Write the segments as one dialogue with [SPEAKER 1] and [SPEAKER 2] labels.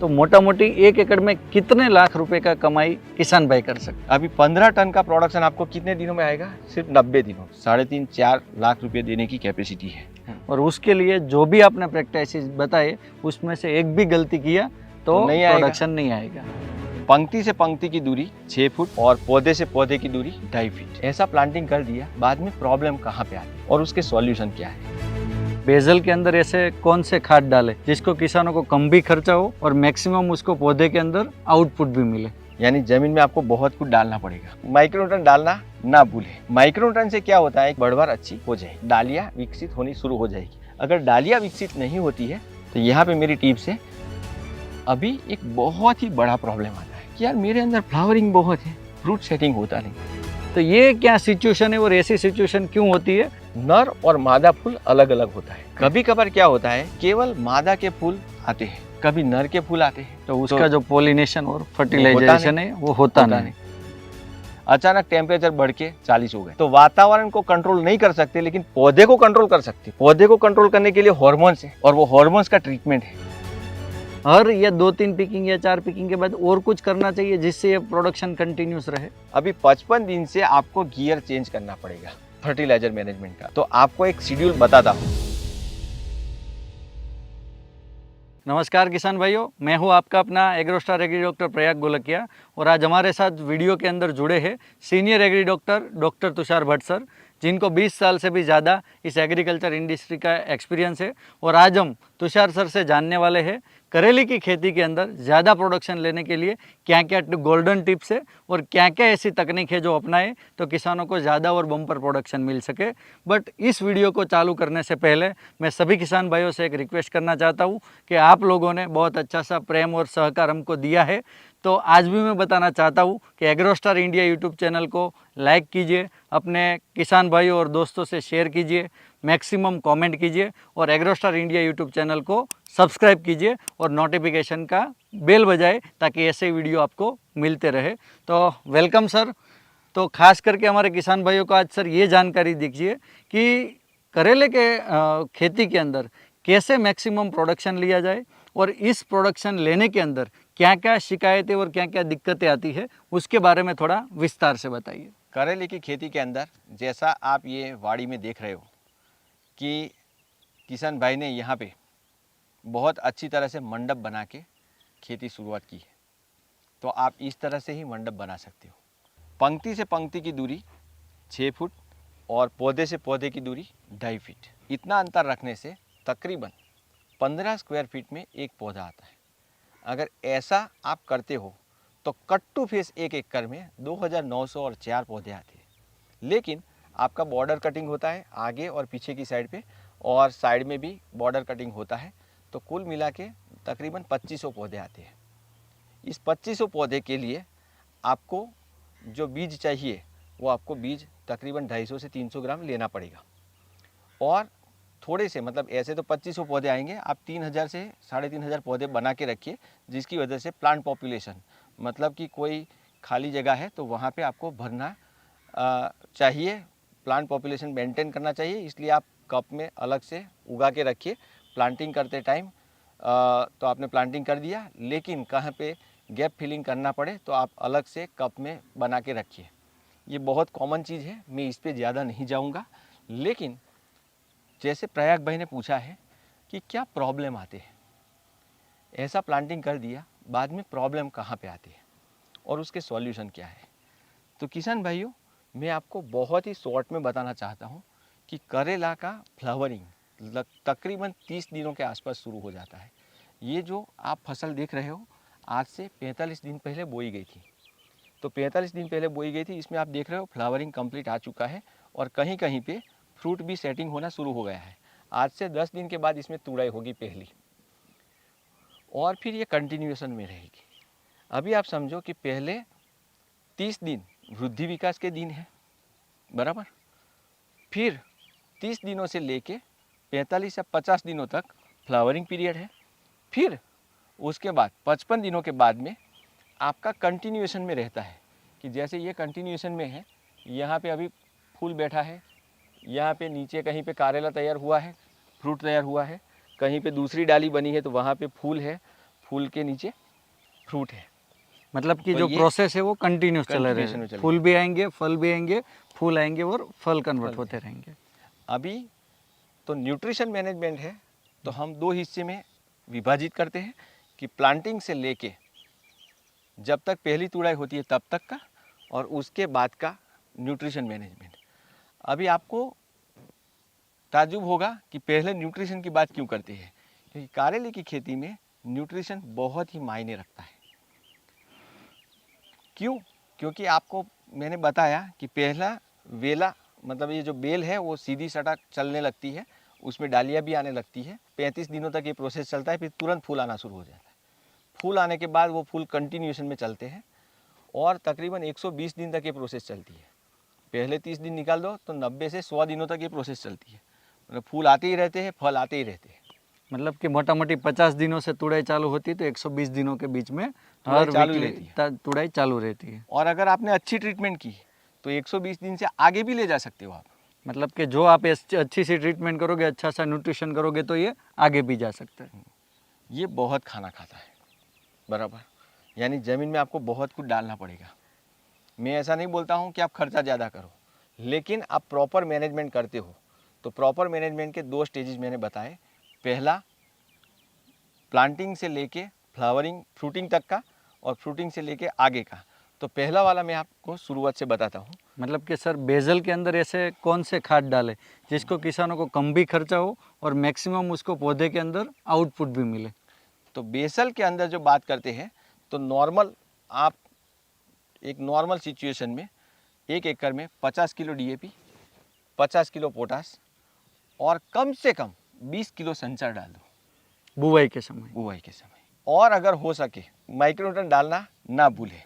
[SPEAKER 1] तो मोटा मोटी 1 एकड़ में कितने लाख रुपए का कमाई किसान भाई कर सकते?
[SPEAKER 2] अभी 15 टन का प्रोडक्शन आपको कितने दिनों में आएगा? सिर्फ 90 दिनों। 3.5-4 लाख रुपए देने की कैपेसिटी है।
[SPEAKER 1] और उसके लिए जो भी आपने प्रैक्टिसेस बताए उसमें से एक भी गलती किया तो
[SPEAKER 2] नहीं आएगा।
[SPEAKER 1] प्रोडक्शन नहीं आएगा।
[SPEAKER 2] पंक्ति से पंक्ति की दूरी 6 फुट और पौधे से पौधे की दूरी 2.5 फीट। ऐसा प्लांटिंग कर दिया, बाद में प्रॉब्लम कहाँ पे आती है और उसके सॉल्यूशन क्या है?
[SPEAKER 1] बेजल के अंदर ऐसे कौन से खाद डाले जिसको किसानों को कम भी खर्चा हो और मैक्सिमम उसको पौधे के अंदर आउटपुट भी मिले?
[SPEAKER 2] यानी जमीन में आपको बहुत कुछ डालना पड़ेगा। माइक्रोन्यूट्रन डालना ना भूलें। माइक्रोन्यूट्रन से क्या होता है, बढ़वार अच्छी हो जाएगी, डालियाँ विकसित होनी शुरू हो जाएगी। अगर डालियाँ विकसित नहीं होती है तो यहाँ पे मेरी टिप्स है। अभी एक बहुत ही बड़ा प्रॉब्लम आता है कि यार मेरे अंदर फ्लावरिंग बहुत है, फ्रूट सेटिंग होता नहीं।
[SPEAKER 1] तो ये क्या सिचुएशन है और ऐसी सिचुएशन क्यों होती है?
[SPEAKER 2] नर और मादा फूल अलग अलग होता है। कभी कभार क्या होता है, केवल मादा के फूल आते हैं, कभी नर के फूल आते हैं,
[SPEAKER 1] तो उसका जो पोलिनेशन और फर्टिलाइजेशन है वो होता नहीं।
[SPEAKER 2] अचानक टेम्परेचर बढ़ के 40 हो गए तो वातावरण को कंट्रोल नहीं कर सकते, लेकिन पौधे को कंट्रोल कर सकते। पौधे को कंट्रोल करने के लिए हार्मोन्स है और वो हार्मोन्स का ट्रीटमेंट है।
[SPEAKER 1] हर या 2-3 पिकिंग या 4 पिकिंग के बाद और कुछ करना चाहिए जिससे ये प्रोडक्शन कंटिन्यूस रहे?
[SPEAKER 2] अभी 55 दिन से आपको गियर चेंज करना पड़ेगा फर्टिलाइजर मैनेजमेंट का। तो आपको एक शेड्यूल बताता हूँ।
[SPEAKER 1] नमस्कार किसान भाइयों, मैं हूं आपका अपना AgroStar agri doctor Prayag Golakiya और आज हमारे साथ वीडियो के अंदर जुड़े हैं senior agri doctor doctor Tushar Bhatt sir, जिनको 20 साल से भी ज़्यादा इस एग्रीकल्चर इंडस्ट्री का एक्सपीरियंस है। और आज हम तुषार सर से जानने वाले हैं करेले की खेती के अंदर ज़्यादा प्रोडक्शन लेने के लिए क्या क्या गोल्डन टिप्स है और क्या क्या ऐसी तकनीक है जो अपनाएं तो किसानों को ज़्यादा और बम्पर प्रोडक्शन मिल सके। बट इस वीडियो को चालू करने से पहले मैं सभी किसान भाइयों से एक रिक्वेस्ट करना चाहता हूँ कि आप लोगों ने बहुत अच्छा सा प्रेम और सहकार हमको दिया है, तो आज भी मैं बताना चाहता हूँ कि एग्रोस्टार इंडिया यूट्यूब चैनल को लाइक कीजिए, अपने किसान भाइयों और दोस्तों से शेयर कीजिए, मैक्सिमम कमेंट कीजिए और एग्रोस्टार इंडिया यूट्यूब चैनल को सब्सक्राइब कीजिए और नोटिफिकेशन का बेल बजाए ताकि ऐसे वीडियो आपको मिलते रहे। तो वेलकम सर। तो खास करके हमारे किसान भाइयों को आज सर ये जानकारी दीजिए कि करेले के खेती के अंदर कैसे मैक्सिमम प्रोडक्शन लिया जाए और इस प्रोडक्शन लेने के अंदर क्या क्या शिकायतें और क्या क्या दिक्कतें आती है उसके बारे में थोड़ा विस्तार से बताइए।
[SPEAKER 2] करेले की खेती के अंदर जैसा आप ये वाड़ी में देख रहे हो कि किसान भाई ने यहाँ पे बहुत अच्छी तरह से मंडप बना के खेती शुरुआत की है, तो आप इस तरह से ही मंडप बना सकते हो। पंक्ति से पंक्ति की दूरी 6 फुट और पौधे से पौधे की दूरी 2.5 फीट। इतना अंतर रखने से तकरीबन 15 स्क्वायर फीट में एक पौधा आता है। अगर ऐसा आप करते हो तो कट टू फेस 1 एकड़ में 2904 पौधे आते हैं। लेकिन आपका बॉर्डर कटिंग होता है आगे और पीछे की साइड पे, और साइड में भी बॉर्डर कटिंग होता है, तो कुल मिला के तकरीबन 2500 पौधे आते हैं। इस 2500 पौधे के लिए आपको जो बीज चाहिए वो आपको बीज तकरीबन 250 से 300 ग्राम लेना पड़ेगा। और थोड़े से, मतलब ऐसे तो 2500 पौधे आएंगे, आप 3000 से 3500 पौधे बना के रखिए, जिसकी वजह से प्लांट पॉपुलेशन, मतलब कि कोई खाली जगह है तो वहाँ पे आपको भरना चाहिए, प्लांट पॉपुलेशन मेंटेन करना चाहिए। इसलिए आप कप में अलग से उगा के रखिए। प्लांटिंग करते टाइम तो आपने प्लांटिंग कर दिया, लेकिन कहाँ पे गैप फिलिंग करना पड़े तो आप अलग से कप में बना के रखिए। ये बहुत कॉमन चीज़ है, मैं इस पर ज़्यादा नहीं जाऊँगा। लेकिन जैसे प्रयाग भाई ने पूछा है कि क्या प्रॉब्लम आते हैं, ऐसा प्लांटिंग कर दिया, बाद में प्रॉब्लम कहाँ पे आती है और उसके सॉल्यूशन क्या है। तो किसान भाइयों, मैं आपको बहुत ही शॉर्ट में बताना चाहता हूँ कि करेला का फ्लावरिंग तकरीबन 30 दिनों के आसपास शुरू हो जाता है। ये जो आप फसल देख रहे हो आज से 45 दिन पहले बोई गई थी, तो 45 दिन पहले बोई गई थी। इसमें आप देख रहे हो फ्लावरिंग कंप्लीट आ चुका है और कहीं कहीं पे फ्रूट भी सेटिंग होना शुरू हो गया है। आज से 10 दिन के बाद इसमें तुड़ाई होगी पहली, और फिर ये कंटिन्यूएशन में रहेगी। अभी आप समझो कि पहले 30 दिन वृद्धि विकास के दिन है, बराबर। फिर 30 दिनों से लेके 45 या 50 दिनों तक फ्लावरिंग पीरियड है। फिर उसके बाद 55 दिनों के बाद में आपका कंटिन्यूएशन में रहता है कि जैसे ये कंटिन्यूएशन में है, यहाँ पे अभी फूल बैठा है, यहाँ पे नीचे कहीं पे करेला तैयार हुआ है, फ्रूट तैयार हुआ है, कहीं पे दूसरी डाली बनी है तो वहाँ पे फूल है, फूल के नीचे फ्रूट है।
[SPEAKER 1] मतलब कि
[SPEAKER 2] तो
[SPEAKER 1] जो
[SPEAKER 2] ये
[SPEAKER 1] प्रोसेस है वो कंटिन्यूस चले
[SPEAKER 2] continuation में
[SPEAKER 1] रहेगा,
[SPEAKER 2] चलेगा।
[SPEAKER 1] फूल भी आएंगे, फल भी आएंगे, फूल आएंगे और फल कन्वर्ट
[SPEAKER 2] फल
[SPEAKER 1] होते रहेंगे।
[SPEAKER 2] अभी तो न्यूट्रिशन मैनेजमेंट है, तो हम दो हिस्से में विभाजित करते हैं कि प्लांटिंग से लेके जब तक पहली तुड़ाई होती है तब तक का, और उसके बाद का न्यूट्रिशन मैनेजमेंट। अभी आपको ताज्जुब होगा कि पहले न्यूट्रिशन की बात क्यों करते हैं, क्योंकि करेले की खेती में न्यूट्रिशन बहुत ही मायने रखता है। क्यों? क्योंकि आपको मैंने बताया कि पहला वेला, मतलब ये जो बेल है वो सीधी सड़क चलने लगती है, उसमें डालियाँ भी आने लगती है। 35 दिनों तक ये प्रोसेस चलता है, फिर तुरंत फूल आना शुरू हो जाता है। फूल आने के बाद वो फूल कंटिन्यूएशन में चलते हैं और तकरीबन 120 दिन तक ये प्रोसेस चलती है। पहले 30 दिन निकाल दो तो 90 से 100 दिनों तक ये प्रोसेस चलती है। मतलब फूल आते ही रहते हैं, फल आते ही रहते हैं।
[SPEAKER 1] मतलब कि मोटा मोटी 50 दिनों से तुड़ाई चालू होती है, तो 120 दिनों के बीच में
[SPEAKER 2] तुड़ाई
[SPEAKER 1] हर
[SPEAKER 2] चालू ही
[SPEAKER 1] वीकली
[SPEAKER 2] रहती है।
[SPEAKER 1] तुड़ाई चालू रहती है।
[SPEAKER 2] और अगर आपने अच्छी ट्रीटमेंट की तो 120 दिन से आगे भी ले जा सकते हो आप।
[SPEAKER 1] मतलब कि जो आप अच्छी सी ट्रीटमेंट करोगे, अच्छा सा न्यूट्रिशन करोगे, तो ये आगे भी जा सकता है।
[SPEAKER 2] ये बहुत खाना खाता है, बराबर। यानी ज़मीन में आपको बहुत कुछ डालना पड़ेगा। मैं ऐसा नहीं बोलता हूँ कि आप खर्चा ज़्यादा करो, लेकिन आप प्रॉपर मैनेजमेंट करते हो तो प्रॉपर मैनेजमेंट के 2 स्टेजेस मैंने बताए। पहला प्लांटिंग से लेके फ्लावरिंग फ्रूटिंग तक का, और फ्रूटिंग से लेके आगे का। तो पहला वाला मैं आपको शुरुआत से बताता हूँ।
[SPEAKER 1] मतलब कि सर, बेजल के अंदर ऐसे कौन से खाद डालें जिसको किसानों को कम भी खर्चा हो और मैक्सिमम उसको पौधे के अंदर आउटपुट भी मिले?
[SPEAKER 2] तो बेसल के अंदर जो बात करते हैं, तो नॉर्मल आप एक नॉर्मल सिचुएशन में 1 एकड़ में 50 किलो डीएपी, 50 किलो पोटास और कम से कम 20 किलो संचार डाल दो
[SPEAKER 1] बुवाई के समय।
[SPEAKER 2] बुआई के समय। और अगर हो सके माइक्रोन्यूट्रन डालना ना भूलें।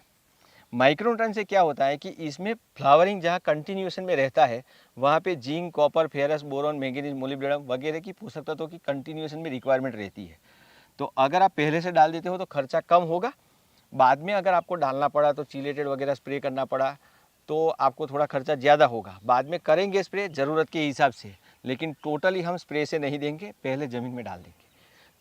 [SPEAKER 2] माइक्रोन्यूट्रन से क्या होता है कि इसमें फ्लावरिंग जहाँ कंटिन्यूएशन में रहता है, वहाँ पे zinc, copper, ferrous, boron, manganese, molybdenum वगैरह की पोषक तत्वों की कंटिन्यूएशन में रिक्वायरमेंट रहती है। तो अगर आप पहले से डाल देते हो तो खर्चा कम होगा। बाद में अगर आपको डालना पड़ा तो चिलेटेड वगैरह स्प्रे करना पड़ा तो आपको थोड़ा खर्चा ज़्यादा होगा। बाद में करेंगे स्प्रे ज़रूरत के हिसाब से, लेकिन टोटली हम स्प्रे से नहीं देंगे, पहले ज़मीन में डाल देंगे।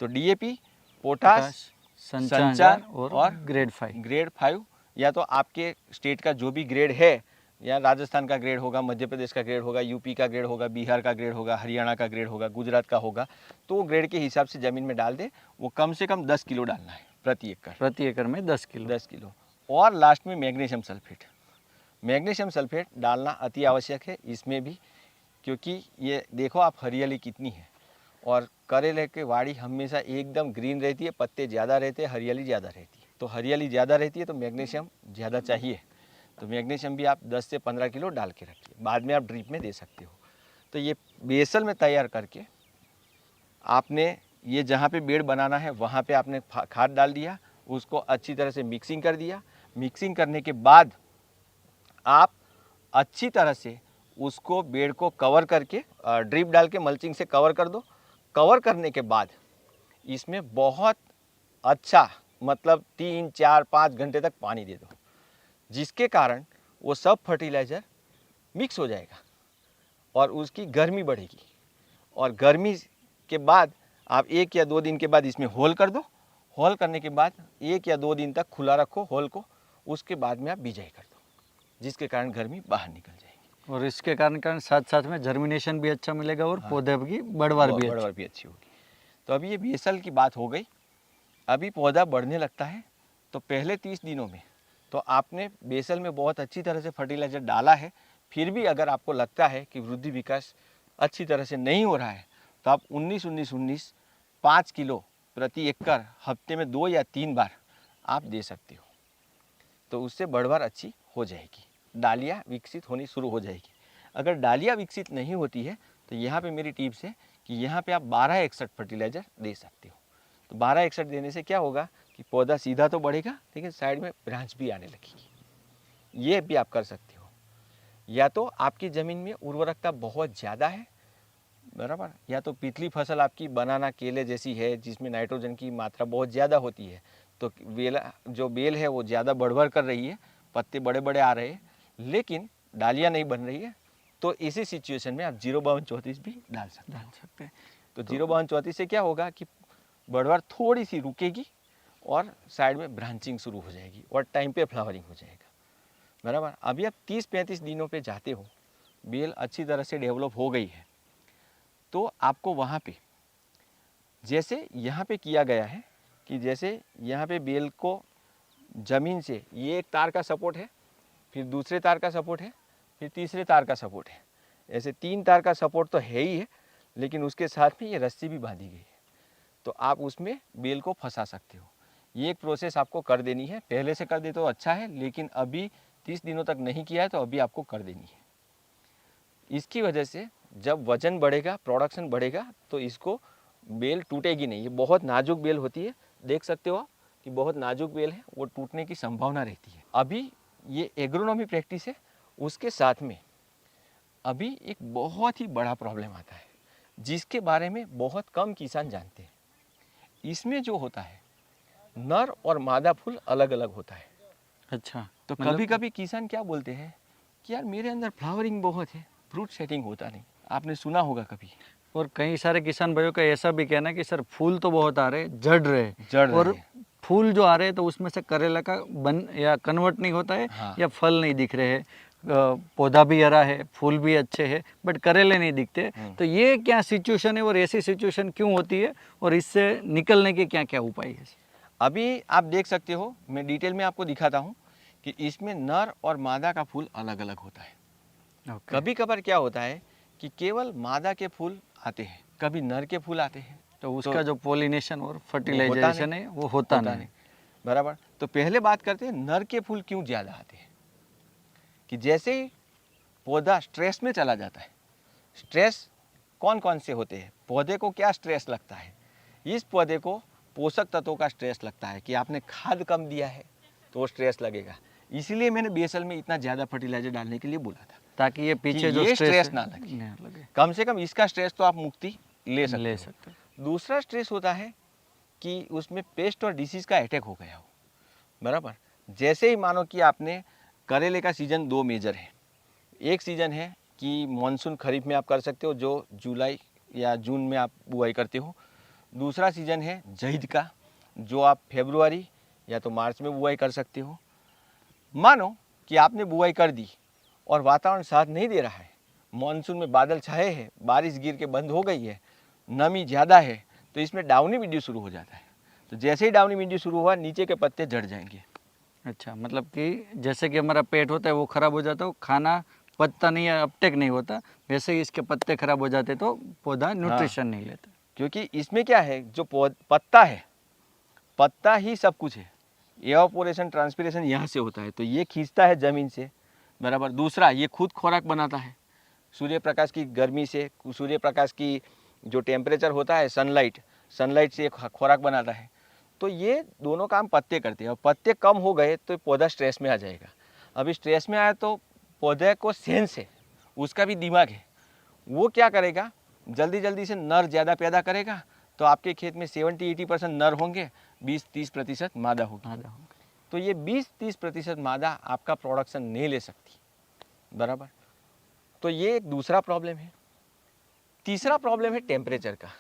[SPEAKER 2] तो डीएपी, पोटास, संचार और ग्रेड 5, या तो आपके स्टेट का जो भी ग्रेड है, या राजस्थान का ग्रेड होगा, मध्य प्रदेश का ग्रेड होगा, यूपी का ग्रेड होगा, बिहार का ग्रेड होगा, हरियाणा का ग्रेड होगा, गुजरात का होगा, तो वो ग्रेड के हिसाब से ज़मीन में डाल दे। वो कम से कम 10 किलो डालना है प्रति एकड़
[SPEAKER 1] में 10 किलो।
[SPEAKER 2] 10 किलो। और लास्ट में मैग्नीशियम सल्फेट। मैग्नीशियम सल्फेट डालना अति आवश्यक है इसमें भी, क्योंकि ये देखो आप हरियाली कितनी है, और करेले की वाड़ी हमेशा एकदम ग्रीन रहती है, पत्ते ज़्यादा रहते हैं, हरियाली ज़्यादा रहती है। तो हरियाली ज़्यादा रहती है तो मैग्नीशियम ज़्यादा चाहिए। तो मैग्नीशियम भी आप 10 से 15 किलो डाल के रखिए, बाद में आप ड्रिप में दे सकते हो। तो ये बेसल में तैयार करके आपने ये जहाँ पे बेड बनाना है वहाँ पे आपने खाद डाल दिया, उसको अच्छी तरह से मिक्सिंग कर दिया। मिक्सिंग करने के बाद आप अच्छी तरह से उसको बेड को कवर करके ड्रिप डाल के मल्चिंग से कवर कर दो। कवर करने के बाद इसमें बहुत अच्छा, मतलब 3, 4, 5 घंटे तक पानी दे दो, जिसके कारण वो सब फर्टिलाइज़र मिक्स हो जाएगा और उसकी गर्मी बढ़ेगी। और गर्मी के बाद आप 1 या 2 दिन के बाद इसमें होल कर दो। होल करने के बाद 1 या 2 दिन तक खुला रखो होल को, उसके बाद में आप बिजाई कर दो, जिसके कारण गर्मी बाहर निकल जाएगी।
[SPEAKER 1] और इसके कारण साथ साथ में जर्मिनेशन भी अच्छा मिलेगा और पौधे की बढ़वार भी
[SPEAKER 2] अच्छी होगी। तो अभी ये बेसल की बात हो गई। अभी पौधा बढ़ने लगता है तो पहले 30 दिनों में तो आपने बेसल में बहुत अच्छी तरह से फर्टिलाइज़र डाला है, फिर भी अगर आपको लगता है कि वृद्धि विकास अच्छी तरह से नहीं हो रहा है, तो आप 19-19-19 5 किलो प्रति एकड़ हफ्ते में 2 या 3 बार आप दे सकते हो। तो उससे बढ़वार अच्छी हो जाएगी, डालियाँ विकसित होनी शुरू हो जाएगी। अगर डालियाँ विकसित नहीं होती है तो यहाँ पे मेरी टिप्स है कि यहाँ पे आप 1261 फर्टिलाइज़र दे सकते हो। तो 1261 देने से क्या होगा कि पौधा सीधा तो बढ़ेगा, लेकिन साइड में ब्रांच भी आने लगेगी। ये भी आप कर सकते हो। या तो आपकी ज़मीन में उर्वरकता बहुत ज़्यादा है, बराबर, या तो पिछली फसल आपकी बनाना केले जैसी है जिसमें नाइट्रोजन की मात्रा बहुत ज़्यादा होती है, तो जो बेल है वो ज़्यादा बढ़ कर रही है, पत्ते बड़े बड़े आ रहे हैं, लेकिन डालियाँ नहीं बन रही है। तो इसी सिचुएशन में आप 05234 भी डाल सकते हैं। तो 05234 से क्या होगा कि बढ़वार थोड़ी सी रुकेगी और साइड में ब्रांचिंग शुरू हो जाएगी और टाइम पे फ्लावरिंग हो जाएगा। बराबर। अभी आप 30-35 दिनों पे जाते हो, बेल अच्छी तरह से डेवलप हो गई है, तो आपको वहाँ पे जैसे यहाँ पे किया गया है कि जैसे यहाँ पे बेल को ज़मीन से ये एक तार का सपोर्ट है, फिर दूसरे तार का सपोर्ट है, फिर तीसरे तार का सपोर्ट है। ऐसे 3 तार का सपोर्ट तो है ही है, लेकिन उसके साथ में ये रस्सी भी बांधी गई है, तो आप उसमें बेल को फंसा सकते हो। ये एक प्रोसेस आपको कर देनी है, पहले से कर दे तो अच्छा है, लेकिन अभी 30 दिनों तक नहीं किया है तो अभी आपको कर देनी है। इसकी वजह से जब वजन बढ़ेगा, प्रोडक्शन बढ़ेगा, तो इसको बेल टूटेगी नहीं। ये बहुत नाजुक बेल होती है, देख सकते हो आप कि बहुत नाजुक बेल है, वो टूटने की संभावना रहती है। अभी ये एग्रोनॉमी प्रैक्टिस है, उसके साथ में अभी एक बहुत ही बड़ा प्रॉब्लम आता है जिसके बारे में बहुत कम किसान जानते हैं। इसमें जो होता है, नर और मादा फूल अलग अलग होता है।
[SPEAKER 1] अच्छा,
[SPEAKER 2] तो कभी कभी किसान क्या बोलते हैं कि यार मेरे अंदर फ्लावरिंग बहुत है, फ्रूट सेटिंग होता नहीं। आपने सुना होगा कभी।
[SPEAKER 1] और कई सारे किसान भाइयों का ऐसा भी कहना है कि सर फूल तो बहुत आ रहे, जड़ रहे और फूल जो आ रहे हैं तो उसमें से करेला का बन या कन्वर्ट नहीं होता है।
[SPEAKER 2] हाँ।
[SPEAKER 1] या फल नहीं दिख रहे हैं, पौधा भी हरा है, फूल भी अच्छे हैं, बट करेले नहीं दिखते। तो ये क्या सिचुएशन है और ऐसी सिचुएशन क्यों होती है और इससे निकलने के क्या क्या उपाय है?
[SPEAKER 2] अभी आप देख सकते हो, मैं डिटेल में आपको दिखाता हूँ कि इसमें नर और मादा का फूल अलग अलग होता है। कभी कभार क्या होता है कि केवल मादा के फूल आते हैं, कभी नर के फूल आते हैं,
[SPEAKER 1] तो उसका जो पोलिनेशन और फर्टिलाइजेशन है वो होता नहीं।
[SPEAKER 2] बराबर। तो पहले बात करते हैं नर के फूल क्यों ज़्यादा आते हैं। कि जैसे ही पौधा स्ट्रेस में चला जाता है, स्ट्रेस कौन कौन से होते हैं, पौधे को क्या स्ट्रेस लगता है, इस पौधे को पोषक तत्वों का स्ट्रेस लगता है कि आपने खाद कम दिया है तो वो स्ट्रेस लगेगा। इसीलिए मैंने बेसल में इतना ज़्यादा फर्टिलाइजर डालने के लिए बोला था,
[SPEAKER 1] ताकि ये पीछे जो
[SPEAKER 2] स्ट्रेस ना लगे। कम से कम इसका स्ट्रेस तो आप मुक्ति ले सकते हो। दूसरा स्ट्रेस होता है कि उसमें पेस्ट और डिसीज़ का अटैक हो गया हो। बराबर। जैसे ही मानो कि आपने करेले का सीज़न 2 मेजर है। एक सीज़न है कि मानसून खरीफ में आप कर सकते हो, जो जुलाई या जून में आप बुआई करते हो। दूसरा सीज़न है जहीद का, जो आप फरवरी या तो मार्च में बुआई कर सकते हो। मानो कि आपने बुआई कर दी और वातावरण साथ नहीं दे रहा है, मानसून में बादल छाए हैं, बारिश गिर के बंद हो गई है, नमी ज़्यादा है, तो इसमें डाउनी मिल्ड्यू शुरू हो जाता है। तो जैसे ही डाउनी मिल्ड्यू शुरू हुआ, नीचे के पत्ते झड़ जाएंगे।
[SPEAKER 1] अच्छा, मतलब कि जैसे कि हमारा पेट होता है वो ख़राब हो जाता है, खाना पत्ता नहीं है, अपटेक नहीं होता, वैसे ही इसके पत्ते खराब हो जाते तो पौधा न्यूट्रिशन नहीं लेता।
[SPEAKER 2] क्योंकि इसमें क्या है, जो पत्ता है, पत्ता ही सब कुछ है। एवापोरेशन, ट्रांसपिरेशन यहाँ से होता है, तो ये खींचता है ज़मीन से। बराबर। दूसरा, ये खुद खुराक बनाता है सूर्य प्रकाश की गर्मी से, सूर्य प्रकाश की जो टेम्परेचर होता है, सनलाइट से खुराक बनाता है। तो ये दोनों काम पत्ते करते हैं, और पत्ते कम हो गए तो पौधा स्ट्रेस में आ जाएगा। अभी स्ट्रेस में आया तो पौधे को सेंस है, उसका भी दिमाग है, वो क्या करेगा, जल्दी जल्दी से नर ज़्यादा पैदा करेगा। तो आपके खेत में 70-80% नर होंगे, 20-30% मादा होगी। तो ये 20-30% मादा आपका प्रोडक्शन नहीं ले सकती। बराबर। तो ये एक दूसरा प्रॉब्लम है। तीसरा प्रॉब्लम है टेम्परेचर का।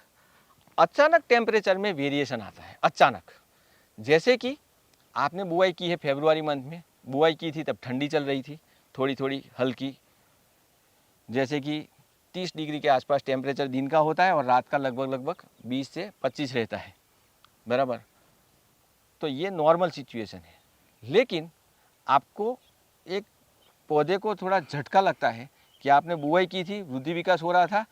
[SPEAKER 2] अचानक टेम्परेचर में वेरिएशन आता है, अचानक। जैसे कि आपने बुआई की है फरवरी मंथ में, बुआई की थी तब ठंडी चल रही थी, थोड़ी थोड़ी हल्की, जैसे कि 30 डिग्री के आसपास टेम्परेचर दिन का होता है और रात का लगभग 20 से 25 रहता है। बराबर। तो ये नॉर्मल सिचुएशन है। लेकिन आपको एक पौधे को थोड़ा झटका लगता है कि आपने बुआई की थी, वृद्धि विकास हो रहा था,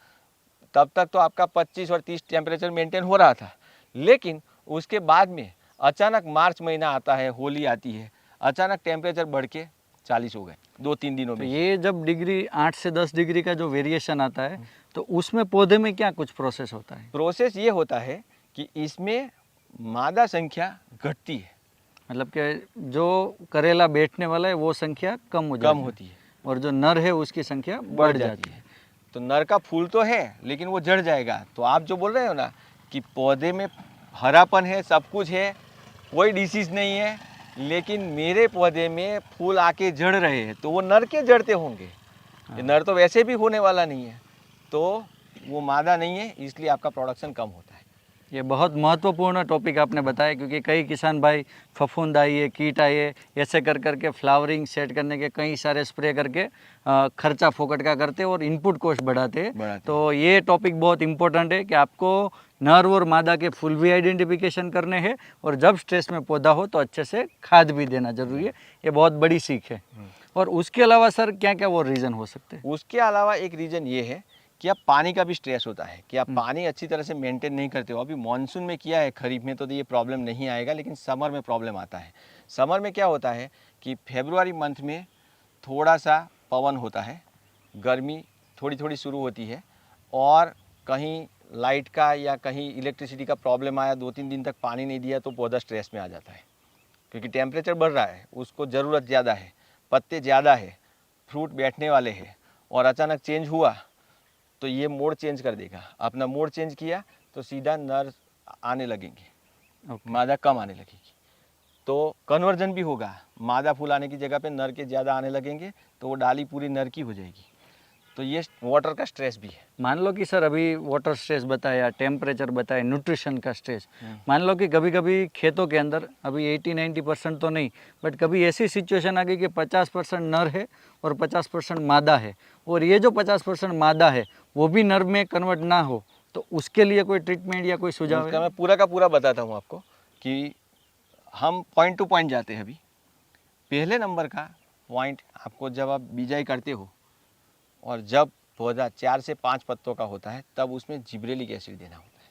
[SPEAKER 2] तब तक तो आपका 25 और 30 टेम्परेचर मेंटेन हो रहा था। लेकिन उसके बाद में अचानक मार्च महीना आता है, होली आती है, अचानक टेम्परेचर बढ़ के 40 हो गए 2-3 दिनों में।
[SPEAKER 1] तो ये जब डिग्री 8 से 10 डिग्री का जो वेरिएशन आता है, तो उसमें पौधे में क्या कुछ प्रोसेस होता है?
[SPEAKER 2] प्रोसेस ये होता है कि इसमें मादा संख्या घटती है।
[SPEAKER 1] मतलब कि जो करेला बैठने वाला है वो संख्या कम
[SPEAKER 2] होती है
[SPEAKER 1] और जो नर है उसकी संख्या बढ़ जाती है।
[SPEAKER 2] तो नर का फूल तो है, लेकिन वो जड़ जाएगा। तो आप जो बोल रहे हो ना कि पौधे में हरापन है, सब कुछ है, कोई डिसीज़ नहीं है, लेकिन मेरे पौधे में फूल आके जड़ रहे हैं, तो वो नर के जड़ते होंगे। ये नर तो वैसे भी होने वाला नहीं है, तो वो मादा नहीं है, इसलिए आपका प्रोडक्शन कम होता है।
[SPEAKER 1] ये बहुत महत्वपूर्ण टॉपिक आपने बताया, क्योंकि कई किसान भाई फफूंद आई है, कीट आई है, ऐसे कर करके फ्लावरिंग सेट करने के कई सारे स्प्रे करके खर्चा फोकट का करते और इनपुट कॉस्ट बढ़ाते हैं। तो ये टॉपिक बहुत इंपॉर्टेंट है कि आपको नर और मादा के फुल भी आइडेंटिफिकेशन करने हैं, और जब स्ट्रेस में पौधा हो तो अच्छे से खाद भी देना जरूरी है। ये बहुत बड़ी सीख है। और उसके अलावा सर क्या क्या वो रीज़न हो सकते हैं?
[SPEAKER 2] उसके अलावा एक रीज़न ये है कि अब पानी का भी स्ट्रेस होता है कि आप पानी अच्छी तरह से मेंटेन नहीं करते हो। अभी मानसून में किया है, खरीफ में तो ये प्रॉब्लम नहीं आएगा, लेकिन समर में प्रॉब्लम आता है। समर में क्या होता है कि फरवरी मंथ में थोड़ा सा पवन होता है, गर्मी थोड़ी थोड़ी शुरू होती है, और कहीं लाइट का या कहीं इलेक्ट्रिसिटी का प्रॉब्लम आया, 2-3 दिन तक पानी नहीं दिया तो पौधा स्ट्रेस में आ जाता है, क्योंकि टेम्परेचर बढ़ रहा है, उसको ज़रूरत ज़्यादा है, पत्ते ज़्यादा है, फ्रूट बैठने वाले हैं, और अचानक चेंज हुआ तो ये मोड चेंज कर देगा। अपना मोड चेंज किया तो सीधा नर आने लगेंगे, मादा कम आने लगेगी, तो कन्वर्जन भी होगा। मादा फूल आने की जगह पे नर के ज़्यादा आने लगेंगे, तो वो डाली पूरी नर की हो जाएगी। तो ये वाटर का स्ट्रेस भी है।
[SPEAKER 1] मान लो कि सर अभी वाटर स्ट्रेस बताया, टेम्परेचर बताया, न्यूट्रिशन का स्ट्रेस, मान लो कि कभी कभी खेतों के अंदर अभी 80-90% तो नहीं, बट कभी ऐसी सिचुएशन आ गई कि 50% नर है और 50% मादा है, और ये जो 50% मादा है वो भी नर में कन्वर्ट ना हो, तो उसके लिए कोई ट्रीटमेंट या कोई सुझाव
[SPEAKER 2] उसका
[SPEAKER 1] है?
[SPEAKER 2] मैं पूरा का पूरा बताता हूँ आपको कि हम पॉइंट टू पॉइंट जाते हैं। अभी पहले नंबर का पॉइंट आपको, जब आप बिजाई करते हो और जब पौधा 4 से 5 पत्तों का होता है, तब उसमें जिब्रेलिक एसिड देना होता है।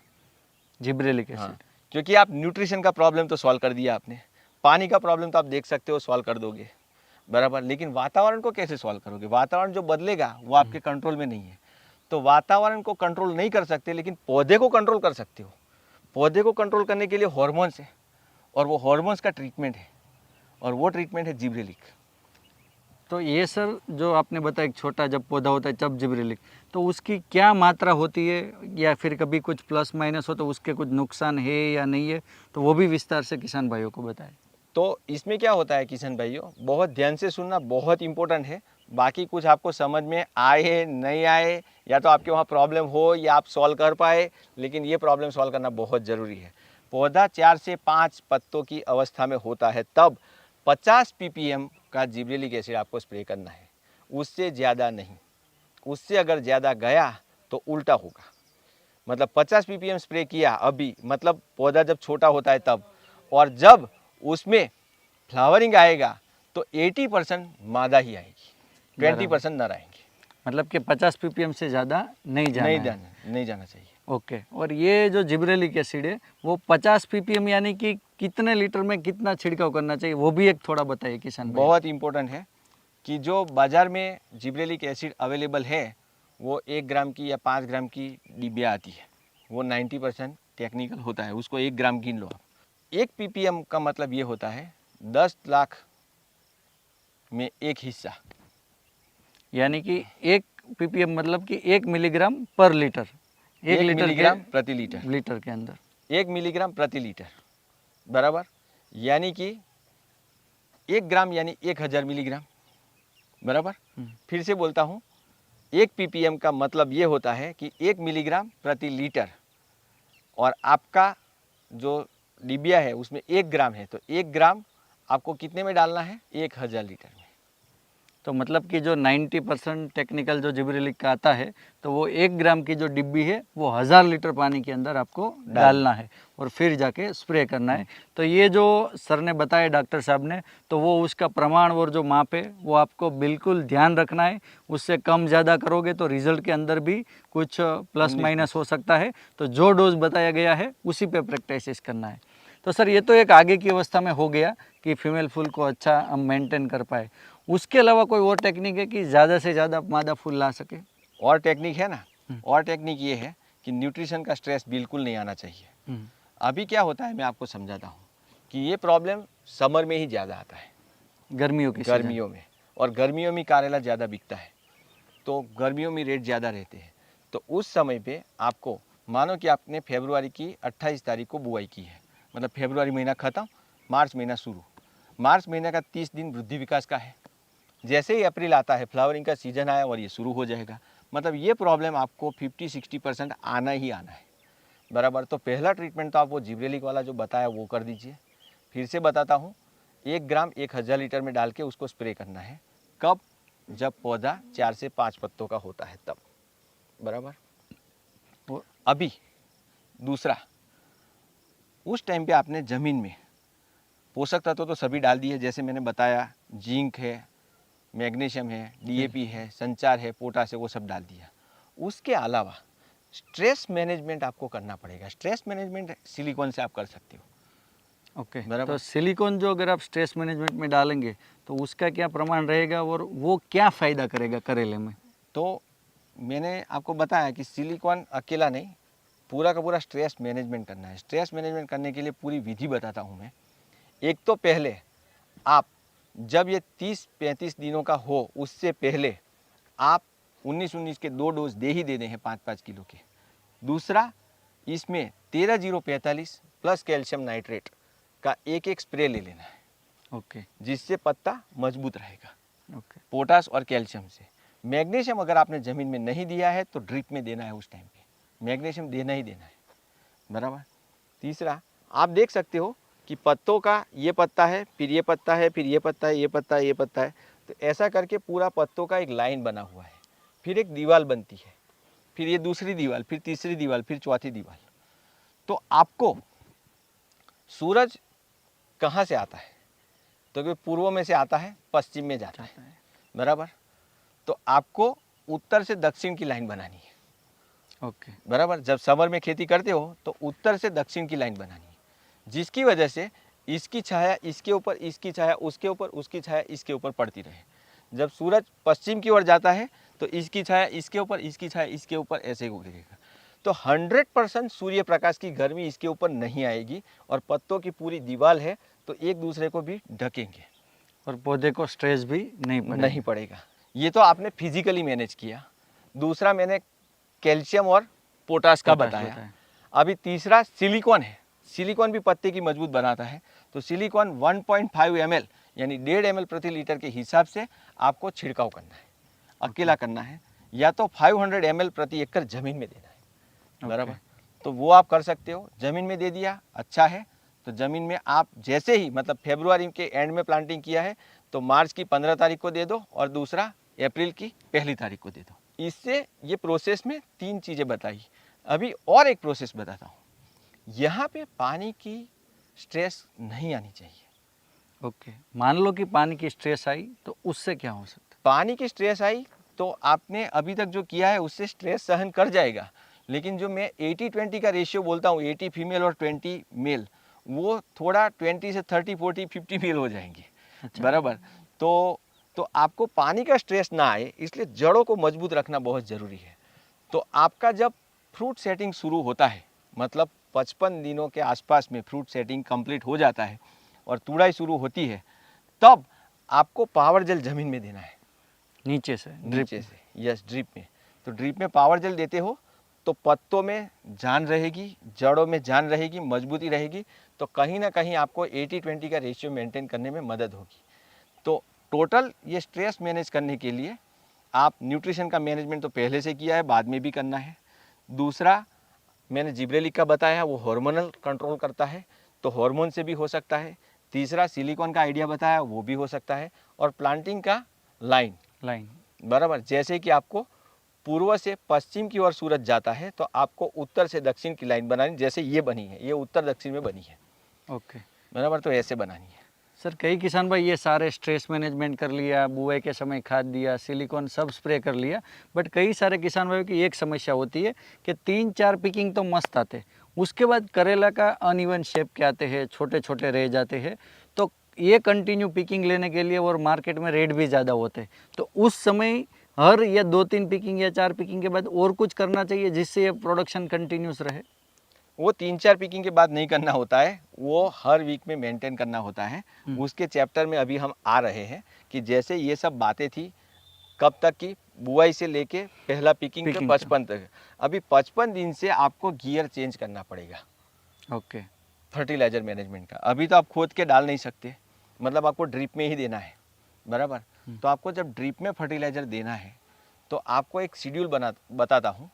[SPEAKER 1] जिब्रेलिक
[SPEAKER 2] हाँ,
[SPEAKER 1] एसिड।
[SPEAKER 2] क्योंकि आप न्यूट्रिशन का प्रॉब्लम तो सॉल्व कर दिया आपने, पानी का प्रॉब्लम तो आप देख सकते हो सॉल्व कर दोगे, बराबर, लेकिन वातावरण को कैसे सॉल्व करोगे? वातावरण जो बदलेगा वो आपके कंट्रोल में नहीं है। तो वातावरण को कंट्रोल नहीं कर सकते, लेकिन पौधे को कंट्रोल कर सकते हो। पौधे को कंट्रोल करने के लिए हार्मोन्स है, और वो हार्मोन्स का ट्रीटमेंट है, और वो ट्रीटमेंट है जिब्रेलिक।
[SPEAKER 1] तो ये सर जो आपने बताया एक छोटा जब पौधा होता है तब जिब्रेलिक, तो उसकी क्या मात्रा होती है, या फिर कभी कुछ प्लस माइनस हो तो उसके कुछ नुकसान है या नहीं है, तो वो भी विस्तार से किसान भाइयों को बताएं।
[SPEAKER 2] तो इसमें क्या होता है किसान भाइयों, बहुत ध्यान से सुनना बहुत इंपॉर्टेंट है। बाकी कुछ आपको समझ में आए नहीं आए, या तो आपके वहाँ प्रॉब्लम हो या आप सॉल्व कर पाए, लेकिन ये प्रॉब्लम सॉल्व करना बहुत ज़रूरी है। पौधा 4 से 5 पत्तों की अवस्था में होता है, तब 50 ppm का जिब्रेलिक एसिड आपको स्प्रे करना है, उससे ज़्यादा नहीं। उससे अगर ज़्यादा गया तो उल्टा होगा। मतलब 50 ppm स्प्रे किया अभी, मतलब पौधा जब छोटा होता है तब, और जब उसमें फ्लावरिंग आएगा तो 80% मादा ही आएगी, 20% नर आएंगे।
[SPEAKER 1] मतलब कि 50 ppm से ज़्यादा नहीं जाना है।
[SPEAKER 2] नहीं जाना चाहिए।
[SPEAKER 1] ओके। और ये जो जिब्रेलिक एसिड है वो 50 ppm यानी कि कितने लीटर में कितना छिड़काव करना चाहिए, वो भी एक थोड़ा बताइए किसान भाई।
[SPEAKER 2] बहुत इंपॉर्टेंट है कि जो बाज़ार में जिब्रेलिक एसिड अवेलेबल है, वो 1 ग्राम की या 5 ग्राम की डिबिया आती है, वो 90% टेक्निकल होता है, उसको 1 ग्राम गिन लो आप। 1 ppm का मतलब ये होता है 10 लाख में 1 हिस्सा,
[SPEAKER 1] यानी कि 1 ppm मतलब कि 1 मिलीग्राम पर लीटर, 1 लीटर
[SPEAKER 2] मिलीग्राम प्रति लीटर,
[SPEAKER 1] लीटर के अंदर
[SPEAKER 2] 1 मिलीग्राम प्रति लीटर, बराबर, यानी कि 1 ग्राम यानी 1000 मिलीग्राम, बराबर। फिर से बोलता हूँ, 1 ppm का मतलब ये होता है कि 1 मिलीग्राम प्रति लीटर, और आपका जो डिबिया है उसमें 1 ग्राम है, तो 1 ग्राम आपको कितने में डालना है? 1000 लीटर में।
[SPEAKER 1] तो मतलब कि जो 90% टेक्निकल जो जिब्रेलिक का आता है, तो वो 1 ग्राम की जो डिब्बी है वो 1000 लीटर पानी के अंदर आपको डालना है और फिर जाके स्प्रे करना है। तो ये जो सर ने बताया डॉक्टर साहब ने, तो वो उसका प्रमाण और जो माप है वो आपको बिल्कुल ध्यान रखना है। उससे कम ज़्यादा करोगे तो रिजल्ट के अंदर भी कुछ प्लस माइनस हो सकता है। तो जो डोज बताया गया है उसी पे प्रैक्टिस करना है। तो सर ये तो एक आगे की अवस्था में हो गया कि फीमेल फूल को अच्छा हम मेंटेन कर पाए। उसके अलावा कोई और टेक्निक है कि ज़्यादा से ज़्यादा मादा फूल ला सके?
[SPEAKER 2] और टेक्निक है ना, और टेक्निक ये है कि न्यूट्रिशन का स्ट्रेस बिल्कुल नहीं आना चाहिए। अभी क्या होता है मैं आपको समझाता हूँ कि ये प्रॉब्लम समर में ही ज़्यादा आता है, गर्मियों में, और गर्मियों में करेला ज़्यादा बिकता है, तो गर्मियों में रेट ज़्यादा रहते हैं। तो उस समय पे आपको, मानो कि आपने फरवरी की 28 तारीख को बुआई की है, मतलब फरवरी महीना ख़त्म, मार्च महीना शुरू। मार्च महीने का 30 दिन वृद्धि विकास का है। जैसे ही अप्रैल आता है फ्लावरिंग का सीजन आया और ये शुरू हो जाएगा। मतलब ये प्रॉब्लम आपको 50-60% आना ही आना है। बराबर। तो पहला ट्रीटमेंट तो आप वो जिब्रेलिक वाला जो बताया वो कर दीजिए। फिर से बताता हूँ, 1 ग्राम 1000 लीटर में डाल के उसको स्प्रे करना है। कब? जब पौधा 4 से 5 पत्तों का होता है तब, बराबर।
[SPEAKER 1] वो
[SPEAKER 2] अभी दूसरा, उस टाइम पे आपने ज़मीन में पोषक तत्व तो सभी डाल दिए, जैसे मैंने बताया, जिंक है, मैग्नीशियम है, डीएपी है, संचार है, पोटाश है, वो सब डाल दिया। उसके अलावा स्ट्रेस मैनेजमेंट आपको करना पड़ेगा। स्ट्रेस मैनेजमेंट सिलिकॉन से आप कर सकते हो,
[SPEAKER 1] ओके।
[SPEAKER 2] बराबर।
[SPEAKER 1] तो सिलिकॉन जो अगर आप स्ट्रेस मैनेजमेंट में डालेंगे तो उसका क्या प्रमाण रहेगा और वो क्या फ़ायदा करेगा करेले में?
[SPEAKER 2] तो मैंने आपको बताया कि सिलिकॉन अकेला नहीं, पूरा का पूरा स्ट्रेस मैनेजमेंट करना है। स्ट्रेस मैनेजमेंट करने के लिए पूरी विधि बताता हूँ मैं। एक तो पहले आप जब ये 30-35 दिनों का हो, उससे पहले आप 19-19 के 2 डोज दे देने हैं 5-5 किलो के। दूसरा, इसमें 13-0-45 प्लस कैल्शियम नाइट्रेट का एक स्प्रे ले लेना है,
[SPEAKER 1] ओके
[SPEAKER 2] जिससे पत्ता मजबूत रहेगा,
[SPEAKER 1] ओके
[SPEAKER 2] पोटास और कैल्शियम से। मैग्नीशियम अगर आपने ज़मीन में नहीं दिया है तो ड्रिप में देना है, उस टाइम पे मैग्नीशियम देना ही देना है, बराबर। तीसरा, आप देख सकते हो कि पत्तों का ये पत्ता है, फिर ये पत्ता है, फिर ये पत्ता है, ये पत्ता है, ये पत्ता है, तो ऐसा करके पूरा पत्तों का एक लाइन बना हुआ है। फिर एक दीवार बनती है, फिर ये दूसरी दीवार, फिर तीसरी दीवार, फिर चौथी दीवार। तो आपको सूरज कहाँ से आता है? तो कि पूर्व में से आता है, पश्चिम में जाता है, बराबर। तो आपको उत्तर से दक्षिण की लाइन बनानी है,
[SPEAKER 1] ओके
[SPEAKER 2] बराबर। जब समर में खेती करते हो तो उत्तर से दक्षिण की लाइन बनानी है, जिसकी वजह से इसकी छाया इसके ऊपर, इसकी छाया उसके ऊपर, उसकी छाया इसके ऊपर पड़ती रहे। जब सूरज पश्चिम की ओर जाता है तो इसकी छाया इसके ऊपर, इसकी छाया इसके ऊपर, ऐसे ही गिरेगा। तो 100% सूर्य प्रकाश की गर्मी इसके ऊपर नहीं आएगी और पत्तों की पूरी दीवार है तो एक दूसरे को भी ढकेंगे
[SPEAKER 1] और पौधे को स्ट्रेस भी नहीं
[SPEAKER 2] पड़ेगा। ये तो आपने फिजिकली मैनेज किया। दूसरा, मैंने कैल्शियम और पोटाश का बताया। अभी तीसरा सिलिकॉन है। सिलिकॉन भी पत्ते की मजबूत बनाता है। तो सिलिकॉन 1.5 ml यानी 1.5 ml प्रति लीटर के हिसाब से आपको छिड़काव करना है, अकेला करना है, या तो 500 ml प्रति एकड़ जमीन में देना है, बराबर। तो वो आप कर सकते हो। जमीन में दे दिया, अच्छा है। तो ज़मीन में आप जैसे ही, मतलब फरवरी के एंड में प्लांटिंग किया है तो मार्च की 15 तारीख को दे दो और दूसरा अप्रैल की 1 तारीख को दे दो। इससे ये प्रोसेस में 3 चीज़ें बताई। अभी और एक प्रोसेस बताता हूँ। यहाँ पे पानी की स्ट्रेस नहीं आनी चाहिए।
[SPEAKER 1] ओके। मान लो कि पानी की स्ट्रेस आई तो उससे क्या हो सकता
[SPEAKER 2] पानी की स्ट्रेस आई तो आपने अभी तक जो किया है उससे स्ट्रेस सहन कर जाएगा, लेकिन जो मैं 80-20 का रेशियो बोलता हूँ, 80 फीमेल और 20 मेल, वो थोड़ा 20 से 30, 40, 50 मेल हो जाएंगे,
[SPEAKER 1] अच्छा।
[SPEAKER 2] बराबर। तो आपको पानी का स्ट्रेस ना आए, इसलिए जड़ों को मजबूत रखना बहुत ज़रूरी है। तो आपका जब फ्रूट सेटिंग शुरू होता है, मतलब 55 दिनों के आसपास में फ्रूट सेटिंग कंप्लीट हो जाता है और तुड़ाई शुरू होती है, तब आपको पावर जेल ज़मीन में देना है,
[SPEAKER 1] नीचे से
[SPEAKER 2] नीचे से, यस, ड्रिप में। तो ड्रिप में पावर जेल देते हो तो पत्तों में जान रहेगी, जड़ों में जान रहेगी, मजबूती रहेगी। तो कहीं ना कहीं आपको 80-20 का रेशियो मेंटेन करने में मदद होगी। तो टोटल ये स्ट्रेस मैनेज करने के लिए आप न्यूट्रिशन का मैनेजमेंट तो पहले से किया है, बाद में भी करना है। दूसरा, मैंने जिब्रेलिक का बताया, वो हार्मोनल कंट्रोल करता है, तो हार्मोन से भी हो सकता है। तीसरा, सिलिकॉन का आइडिया बताया, वो भी हो सकता है। और प्लांटिंग का लाइन, बराबर। जैसे कि आपको पूर्व से पश्चिम की ओर सूरज जाता है तो आपको उत्तर से दक्षिण की लाइन बनानी, जैसे ये बनी है, ये उत्तर दक्षिण में बनी है,
[SPEAKER 1] ओके।
[SPEAKER 2] बराबर। तो ऐसे बनानी है।
[SPEAKER 1] सर, कई किसान भाई ये सारे स्ट्रेस मैनेजमेंट कर लिया, बुआई के समय खाद दिया, सिलिकॉन सब स्प्रे कर लिया, बट कई सारे किसान भाइयों की एक समस्या होती है कि 3-4 पिकिंग तो मस्त आते, उसके बाद करेला का अनइवन शेप के आते हैं, छोटे छोटे रह जाते हैं। तो ये कंटिन्यू पिकिंग लेने के लिए और मार्केट में रेट भी ज़्यादा होते हैं, तो उस समय हर या 2-3 पिकिंग या 4 पिकिंग के बाद और कुछ करना चाहिए जिससे ये प्रोडक्शन कंटिन्यूस रहे?
[SPEAKER 2] वो 3-4 पिकिंग के बाद नहीं करना होता है, वो हर वीक में मेंटेन करना होता है। उसके चैप्टर में अभी हम आ रहे हैं कि जैसे ये सब बातें थी, कब तक की, बुआई से लेके पहला पिकिंग के 55 तक। अभी 55 दिन से आपको गियर चेंज करना पड़ेगा,
[SPEAKER 1] ओके।
[SPEAKER 2] फर्टिलाइजर मैनेजमेंट का। अभी तो आप खोद के डाल नहीं सकते, मतलब आपको ड्रिप में ही देना है, बराबर। तो आपको जब ड्रिप में फर्टिलाइजर देना है तो आपको एक शेड्यूल बताता हूँ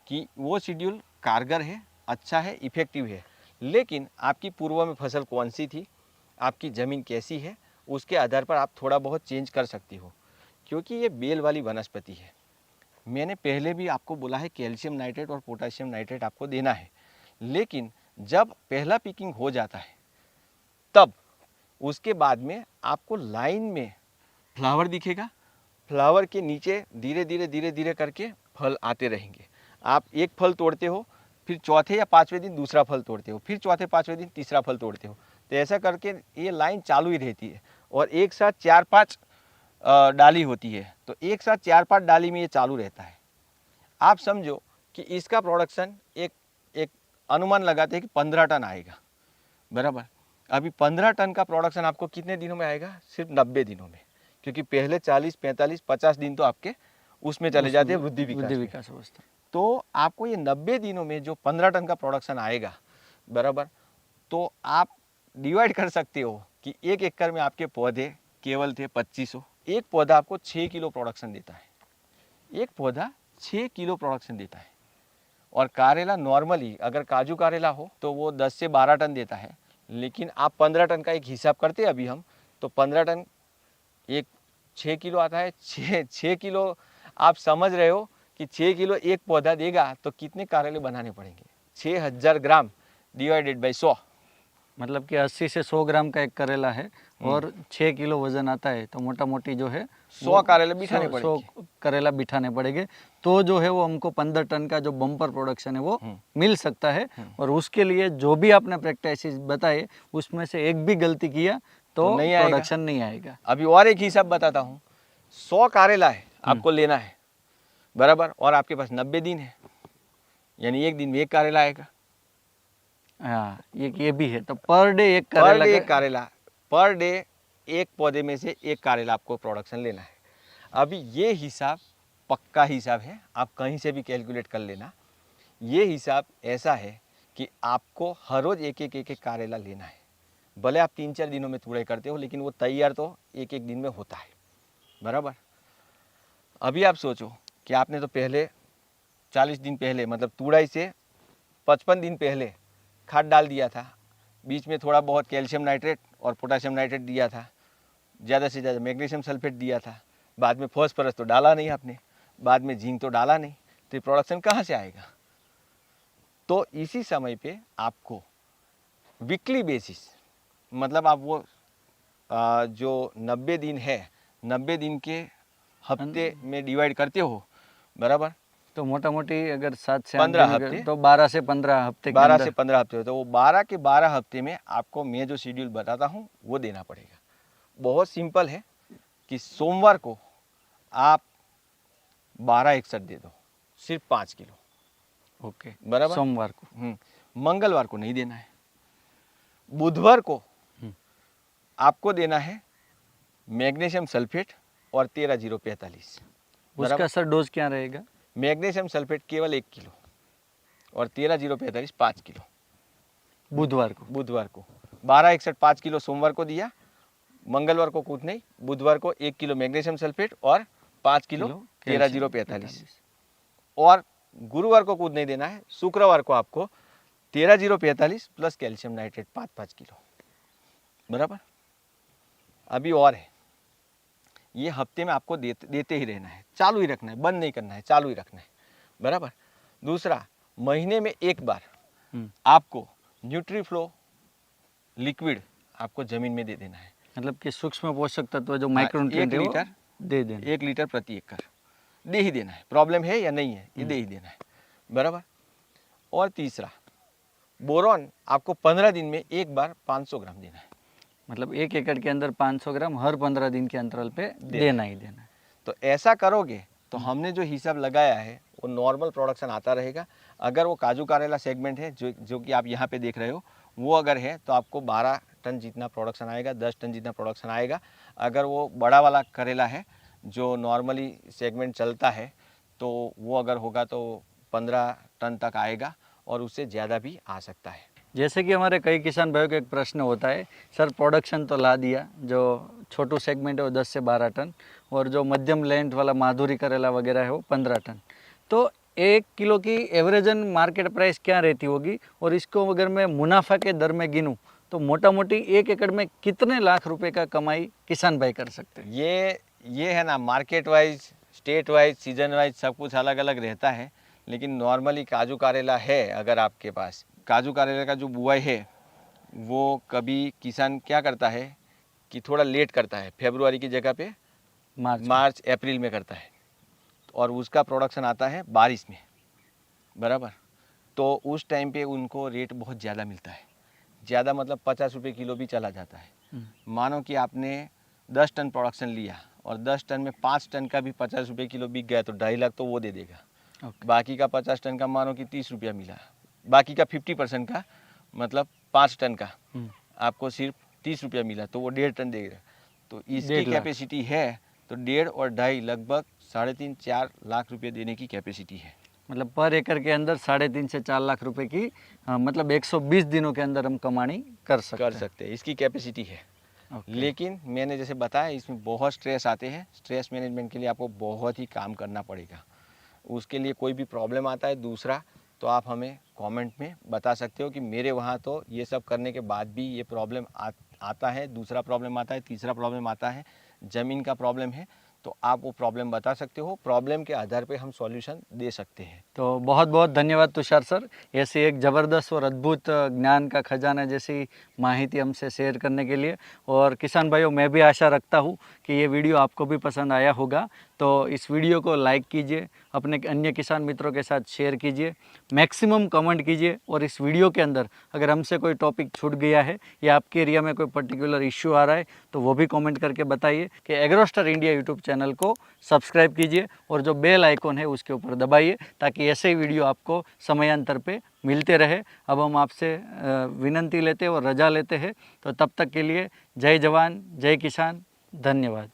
[SPEAKER 2] कि वो शेड्यूल कारगर है अच्छा है, इफ़ेक्टिव है। लेकिन आपकी पूर्व में फसल कौन सी थी, आपकी ज़मीन कैसी है, उसके आधार पर आप थोड़ा बहुत चेंज कर सकती हो, क्योंकि ये बेल वाली वनस्पति है। मैंने पहले भी आपको बोला है कैल्शियम नाइट्रेट और पोटाशियम नाइट्रेट आपको देना है, लेकिन जब पहला पिकिंग हो जाता है तब उसके बाद में आपको लाइन में फ्लावर दिखेगा, फ्लावर के नीचे धीरे धीरे करके फल आते रहेंगे। आप एक फल तोड़ते हो, फिर चौथे या पाँचवें दिन दूसरा फल तोड़ते हो, फिर चौथे पाँचवें दिन तीसरा फल तोड़ते हो, तो ऐसा करके ये लाइन चालू ही रहती है। और एक साथ 4-5 डाली होती है, तो एक साथ 4-5 डाली में ये चालू रहता है। आप समझो कि इसका प्रोडक्शन एक अनुमान लगाते हैं कि 15 टन आएगा, बराबर। अभी 15 टन का प्रोडक्शन आपको कितने दिनों में आएगा? सिर्फ 90 दिनों में, क्योंकि पहले 40, 45, 50 दिन तो आपके उसमें चले जाते हैं वृद्धि विकास
[SPEAKER 1] अवस्था।
[SPEAKER 2] तो आपको ये 90 दिनों में जो 15 टन का प्रोडक्शन आएगा, बराबर, तो आप डिवाइड कर सकते हो कि 1 एकड़ में आपके पौधे केवल थे 2500, एक पौधा आपको 6 किलो प्रोडक्शन देता है, एक पौधा 6 किलो प्रोडक्शन देता है। और कारेला नॉर्मली अगर काजू कारेला हो तो वो 10 से 12 टन देता है, लेकिन आप 15 टन का एक हिसाब करते हैं अभी हम, तो 15 टन एक 6 किलो आता है। 6 किलो आप समझ रहे हो कि 6 किलो एक पौधा देगा तो कितने कारेले बनाने पड़ेंगे? 6000 ग्राम डिवाइडेड बाई 100,
[SPEAKER 1] मतलब कि 80 से 100 ग्राम का एक करेला है और 6 किलो वजन आता है, तो मोटा मोटी जो है
[SPEAKER 2] 100 कारेले बिठाने पड़ेंगे।
[SPEAKER 1] 100 करेला बिठाने पड़ेंगे, तो जो है वो हमको 15 टन का जो बम्पर प्रोडक्शन है वो मिल सकता है। और उसके लिए जो भी आपने प्रैक्टिसेस बताए उसमें से एक भी गलती किया तो
[SPEAKER 2] नहीं आएगा।
[SPEAKER 1] प्रोडक्शन नहीं आएगा।
[SPEAKER 2] अभी और एक हिसाब बताता हूँ। 100 कारेला है आपको लेना है, बराबर, और आपके पास 90 दिन है, यानी एक दिन में एक कारेला आएगा।
[SPEAKER 1] हाँ, ये भी है। तो पर डे एक
[SPEAKER 2] पर
[SPEAKER 1] करेला
[SPEAKER 2] डे
[SPEAKER 1] का-
[SPEAKER 2] एक कारेला, पर डे एक पौधे में से एक कारेला आपको प्रोडक्शन लेना है। अभी ये हिसाब पक्का हिसाब है, आप कहीं से भी कैलकुलेट कर लेना। ये हिसाब ऐसा है कि आपको हर रोज एक एक कारेला लेना है। भले आप 3-4 दिनों में तुड़ाई करते हो, लेकिन वो तैयार तो एक एक दिन में होता है, बराबर। अभी आप सोचो कि आपने तो पहले 40 दिन पहले, मतलब तुड़ाई से 55 दिन पहले खाद डाल दिया था, बीच में थोड़ा बहुत कैल्शियम नाइट्रेट और पोटाशियम नाइट्रेट दिया था, ज़्यादा से ज़्यादा मैग्नीशियम सल्फेट दिया था, बाद में फॉस्फोरस तो डाला नहीं आपने, बाद में जिंक तो डाला नहीं, तो प्रोडक्शन कहाँ से आएगा? तो इसी समय पे आपको वीकली बेसिस, मतलब आप वो जो 90 दिन है, 90 दिन के हफ्ते में डिवाइड करते हो, बराबर,
[SPEAKER 1] तो मोटा मोटी अगर 7 से
[SPEAKER 2] 15
[SPEAKER 1] 8 दिन
[SPEAKER 2] हफ्ते,
[SPEAKER 1] तो 12 से 15 हफ्ते के
[SPEAKER 2] 12
[SPEAKER 1] अंदर
[SPEAKER 2] से 15 हफ्ते होते हैं। वो 12 के 12 हफ्ते में आपको मैं जो शेड्यूल बताता हूँ वो देना पड़ेगा। बहुत सिंपल है कि सोमवार को आप 1261 दे दो, सिर्फ 5 किलो,
[SPEAKER 1] ओके,
[SPEAKER 2] बराबर।
[SPEAKER 1] सोमवार को।
[SPEAKER 2] मंगलवार को नहीं देना है। बुधवार को आपको देना है मैग्नीशियम सल्फेट और 13045।
[SPEAKER 1] उसका सर डोज क्या रहेगा?
[SPEAKER 2] मैग्नीशियम सल्फेट केवल 1 किलो और 13045 5 किलो
[SPEAKER 1] बुधवार को।
[SPEAKER 2] बुधवार को। 1261 5 किलो सोमवार को दिया, मंगलवार को कुछ नहीं, बुधवार को 1 किलो मैग्नीशियम सल्फेट और 5 किलो 13045। और गुरुवार को कुछ नहीं देना है। शुक्रवार को आपको 13045 प्लस कैल्शियम नाइट्रेट 5-5 किलो, बराबर। अभी और है, ये हफ्ते में आपको देते ही रहना है, चालू ही रखना है, बंद नहीं करना है, चालू ही रखना है, बराबर। दूसरा, महीने में एक बार आपको न्यूट्रीफ्लो लिक्विड आपको जमीन में दे देना है।
[SPEAKER 1] मतलब कि सूक्ष्म पोषक तत्व जो माइक्रोन्यूट्रिएंट है वो
[SPEAKER 2] 1 लीटर
[SPEAKER 1] दे देना।
[SPEAKER 2] 1 लीटर प्रति एकड़ दे ही देना है। प्रॉब्लम है या नहीं है, ये दे ही देना है, बराबर। और तीसरा, बोरॉन आपको 15 दिन में एक बार 500 ग्राम देना है।
[SPEAKER 1] मतलब 1 एकड़ के अंदर 500 ग्राम हर 15 दिन के अंतराल पे देना ही देना है।
[SPEAKER 2] तो ऐसा करोगे तो हमने जो हिसाब लगाया है वो नॉर्मल प्रोडक्शन आता रहेगा। अगर वो काजू कारेला सेगमेंट है जो कि आप यहाँ पे देख रहे हो, वो अगर है तो आपको 12 टन जितना प्रोडक्शन आएगा, 10 टन जितना प्रोडक्शन आएगा। अगर वो बड़ा वाला करेला है जो नॉर्मली सेगमेंट चलता है, तो वो अगर होगा तो 15 टन तक आएगा और उससे ज़्यादा भी आ सकता है।
[SPEAKER 1] जैसे कि हमारे कई किसान भाइयों का एक प्रश्न होता है, सर प्रोडक्शन तो ला दिया, जो छोटू सेगमेंट है वो 10 से 12 टन और जो मध्यम लेंथ वाला माधुरी करेला वगैरह है वो 15 टन, तो 1 किलो की एवरेजन मार्केट प्राइस क्या रहती होगी, और इसको अगर मैं मुनाफा के दर में गिनूँ तो मोटा मोटी 1 एकड़ में कितने लाख रुपए का कमाई किसान भाई कर सकते हैं?
[SPEAKER 2] ये है ना, market wise, state wise, season wise सब कुछ अलग अलग रहता है। लेकिन नॉर्मली काजू करेला है, अगर आपके पास काजू करेला का जो बुआई है वो कभी किसान क्या करता है कि थोड़ा लेट करता है, फरवरी की जगह पे मार्च अप्रैल में करता है, और उसका प्रोडक्शन आता है बारिश में, बराबर। तो उस टाइम पे उनको रेट बहुत ज़्यादा मिलता है, ज़्यादा मतलब 50 रुपये किलो भी चला जाता है। मानो कि आपने 10 टन प्रोडक्शन लिया और 10 टन में 5 टन का भी 50 रुपये किलो बिक गया तो 2.5 लाख तो वो दे देगा। बाकी का 50 टन का मानो कि 30 रुपया मिला, बाकी का 50% का मतलब 5 टन का आपको सिर्फ 30 रुपया मिला, तो वो 1.5 टन देगा। तो इसकी कैपेसिटी है तो 1.5 और 2.5 लगभग 3.5-4 लाख रुपये देने की कैपेसिटी है।
[SPEAKER 1] मतलब पर एकड़ के अंदर 3.5 से 4 लाख रुपए की मतलब 120 दिनों के अंदर हम कमानी कर सकते हैं।
[SPEAKER 2] इसकी कैपेसिटी है। लेकिन मैंने जैसे बताया, इसमें बहुत स्ट्रेस आते हैं। स्ट्रेस मैनेजमेंट के लिए आपको बहुत ही काम करना पड़ेगा। उसके लिए कोई भी प्रॉब्लम आता है दूसरा, तो आप हमें कमेंट में बता सकते हो कि मेरे वहाँ तो ये सब करने के बाद भी ये प्रॉब्लम आता है, दूसरा प्रॉब्लम आता है, तीसरा प्रॉब्लम आता है, ज़मीन का प्रॉब्लम है, तो आप वो प्रॉब्लम बता सकते हो। प्रॉब्लम के आधार पे हम सॉल्यूशन दे सकते हैं।
[SPEAKER 1] तो बहुत बहुत धन्यवाद तुषार सर, ऐसी एक ज़बरदस्त और अद्भुत ज्ञान का खजाना जैसी माहिती हमसे शेयर करने के लिए। और किसान भाइयों, मैं भी आशा रखता हूँ कि ये वीडियो आपको भी पसंद आया होगा। तो इस वीडियो को लाइक कीजिए, अपने अन्य किसान मित्रों के साथ शेयर कीजिए, मैक्सिमम कमेंट कीजिए, और इस वीडियो के अंदर अगर हमसे कोई टॉपिक छूट गया है या आपके एरिया में कोई पर्टिकुलर इश्यू आ रहा है तो वो भी कमेंट करके बताइए। कि एग्रोस्टार इंडिया यूट्यूब चैनल को सब्सक्राइब कीजिए और जो बेल आइकॉन है उसके ऊपर दबाइए, ताकि ऐसे ही वीडियो आपको समयांतर पे मिलते रहे। अब हम आपसे विनंती लेते और रजा लेते हैं। तो तब तक के लिए जय जवान, जय किसान, धन्यवाद।